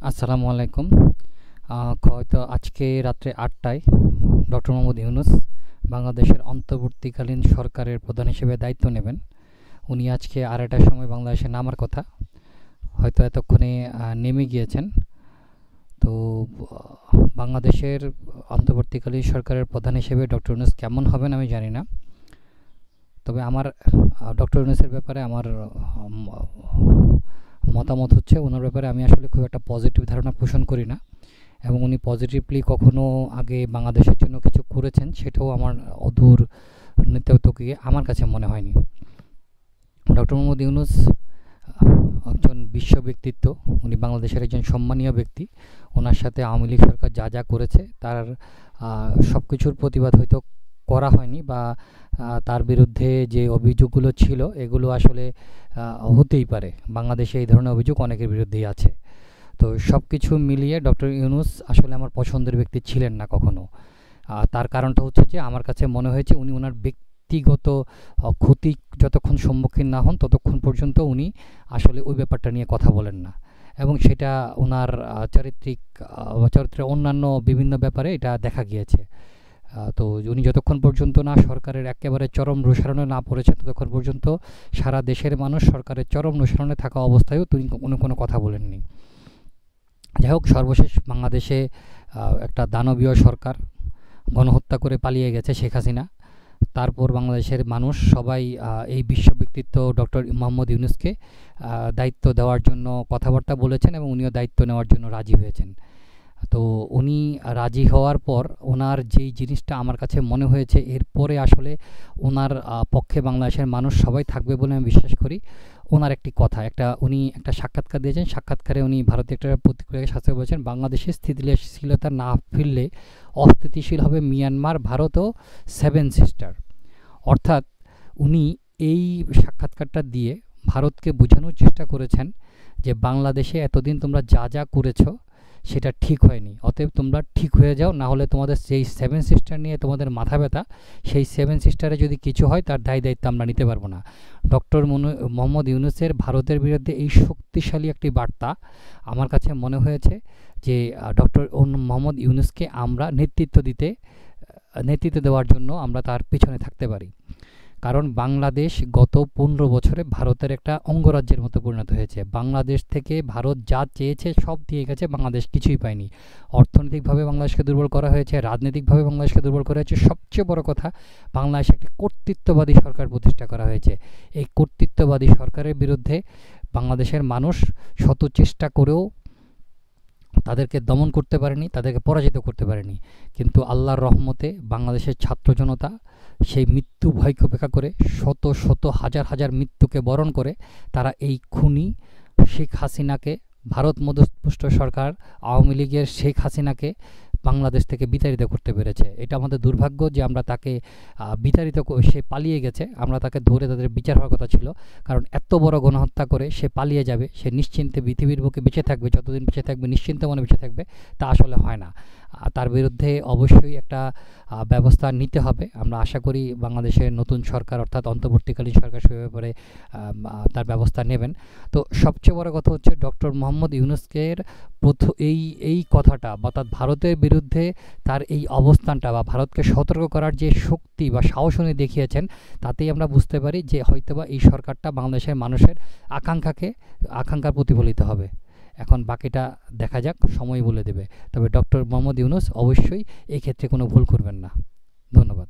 আসসালামু আলাইকুম। হয়তো আজকে রাত্রে ৮টায় ডক্টর মোহাম্মদ ইউনূস বাংলাদেশের অন্তর্বর্তীকালীন সরকারের প্রধান হিসেবে দায়িত্ব নেবেন। উনি আজকে ৮টার সময় বাংলাদেশে নামার কথা, হয়তো এতক্ষণে নেমে গিয়েছেন। তো বাংলাদেশের অন্তর্বর্তীকালীন সরকারের প্রধান হিসেবে ডক্টর ইউনূস কেমন হবেন আমি জানি না। তবে আমার ডক্টর ইউনূসের ব্যাপারে আমার মতামত হচ্ছে, ওনার ব্যাপারে আমি আসলে খুব একটা পজিটিভ ধারণা পোষণ করি না, এবং উনি পজিটিভলি কখনো আগে বাংলাদেশের জন্য কিছু করেছেন সেটাও আমার অদূর নেতৃত্বকে আমার কাছে মনে হয়নি। ডক্টর মোহাম্মদ ইউনূস একজন বিশ্ব ব্যক্তিত্ব, উনি বাংলাদেশের একজন সম্মানীয় ব্যক্তি। ওনার সাথে আওয়ামী লীগ সরকার যা যা করেছে তার সব কিছুর প্রতিবাদ হয়তো করা হয়নি, বা তার বিরুদ্ধে যে অভিযোগগুলো ছিল এগুলো আসলে হতেই পারে। বাংলাদেশে এই ধরনের অভিযোগ অনেকের বিরুদ্ধেই আছে। তো সব কিছু মিলিয়ে ডক্টর ইউনূস আসলে আমার পছন্দের ব্যক্তি ছিলেন না কখনো। তার কারণটা হচ্ছে যে আমার কাছে মনে হয়েছে উনি ওনার ব্যক্তিগত ক্ষতি যতক্ষণ সম্মুখীন না হন ততক্ষণ পর্যন্ত উনি আসলে ওই ব্যাপারটা নিয়ে কথা বলেন না, এবং সেটা ওনার চরিত্রের অন্যান্য বিভিন্ন ব্যাপারে এটা দেখা গিয়েছে। তো উনি যতক্ষণ পর্যন্ত না সরকারের একেবারে চরম রোষারণে না পড়েছেন ততক্ষণ পর্যন্ত সারা দেশের মানুষ সরকারের চরম রোষারণে থাকা অবস্থায়ও তিনি কোনো কথা বলেননি। যাই হোক, সর্বশেষ বাংলাদেশে একটা দানবীয় সরকার গণহত্যা করে পালিয়ে গেছে শেখ হাসিনা। তারপর বাংলাদেশের মানুষ সবাই এই বিশ্ব ব্যক্তিত্ব ডক্টর মোহাম্মদ ইউনূসকে দায়িত্ব দেওয়ার জন্য কথাবার্তা বলেছেন, এবং উনিও দায়িত্ব নেওয়ার জন্য রাজি হয়েছেন। তো উনি রাজি হওয়ার পর ওনার যেই জিনিসটা আমার কাছে মনে হয়েছে, এরপরে আসলে ওনার পক্ষে বাংলাদেশের মানুষ সবাই থাকবে বলে আমি বিশ্বাস করি। ওনার একটি কথা, উনি একটা সাক্ষাৎকার দিয়েছেন। সাক্ষাৎকারে উনি ভারতীয় একটা পত্রিকাকে শাস্তি বলেছেন, বাংলাদেশে স্থিতিশীলতা না ফিরলে অস্থিতিশীল হবে মিয়ানমার, ভারত ও সেভেন সিস্টার। অর্থাৎ উনি এই সাক্ষাৎকারটা দিয়ে ভারতকে বোঝানোর চেষ্টা করেছেন যে বাংলাদেশে এতদিন তোমরা যা যা করেছো সেটা ঠিক হয়নি, অতএব তোমরা ঠিক হয়ে যাও, না হলে তোমাদের যেই সেভেন সিস্টার নিয়ে তোমাদের মাথা ব্যথা, সেই সেভেন সিস্টারে যদি কিছু হয় তার দায়িত্ব আমরা নিতে পারবো না। ডক্টর মোহাম্মদ ইউনূসের ভারতের বিরুদ্ধে এই শক্তিশালী একটি বার্তা আমার কাছে মনে হয়েছে যে ডক্টর মোহাম্মদ ইউনূসকে আমরা নেতৃত্ব দেওয়ার জন্য আমরা তার পিছনে থাকতে পারি। কারণ বাংলাদেশ গত 15 বছরে ভারতের একটা অঙ্গরাজ্যের মতো পরিণত হয়েছে। বাংলাদেশ থেকে ভারত যা চেয়েছে সব দিয়ে গেছে, বাংলাদেশ কিছুই পায়নি। অর্থনৈতিকভাবে বাংলাদেশকে দুর্বল করা হয়েছে, রাজনৈতিকভাবে বাংলাদেশকে দুর্বল করা হয়েছে। সবচেয়ে বড় কথা, বাংলাদেশে একটি কর্তৃত্ববাদী সরকার প্রতিষ্ঠা করা হয়েছে। এই কর্তৃত্ববাদী সরকারের বিরুদ্ধে বাংলাদেশের মানুষ শত চেষ্টা করেও তাদেরকে দমন করতে পারেনি, তাদেরকে পরাজিত করতে পারেনি। কিন্তু আল্লাহর রহমতে বাংলাদেশের ছাত্র জনতা সেই মৃত্যু ভয়কে উপেক্ষা করে, শত শত হাজার হাজার মৃত্যুকে বরণ করে তারা এই খুনি শেখ হাসিনাকে, ভারত মধ্যস্থ সরকার আওয়ামী লীগের শেখ হাসিনাকে বাংলাদেশ থেকে বিতাড়িত করতে পেরেছে। এটা আমাদের দুর্ভাগ্য যে আমরা তাকে সে পালিয়ে গেছে, আমরা তাকে ধরে তাদের বিচার হওয়ার কথা ছিল। কারণ এত বড় গণহত্যা করে সে পালিয়ে যাবে, সে নিশ্চিন্তে পৃথিবীর বুকে বেঁচে থাকবে, যতদিন বেঁচে থাকবে নিশ্চিন্ত মনে বেঁচে থাকবে, তা আসলে হয় না। তার বিরুদ্ধে অবশ্যই একটা ব্যবস্থা নিতে হবে। আমরা আশা করি বাংলাদেশের নতুন সরকার অর্থাৎ অন্তর্বর্তীকালীন সরকার সে ব্যাপারে তার ব্যবস্থা নেবেন। তো সবচেয়ে বড় কথা হচ্ছে ডক্টর মোহাম্মদ ইউনূসের এই কথাটা, অর্থাৎ ভারতের বিরুদ্ধে তার এই অবস্থানটা, বা ভারতকে সতর্ক করার যে শক্তি বা সাহস উনি দেখিয়েছেন, তাতেই আমরা বুঝতে পারি যে হয়তোবা এই সরকারটা বাংলাদেশের মানুষের আকাঙ্ক্ষার প্রতিফলিত হবে। এখন বাকিটা দেখা যাক, সময় বলে দেবে। তবে ডক্টর মোহাম্মদ ইউনূস অবশ্যই এই ক্ষেত্রে কোনো ভুল করবেন না। ধন্যবাদ।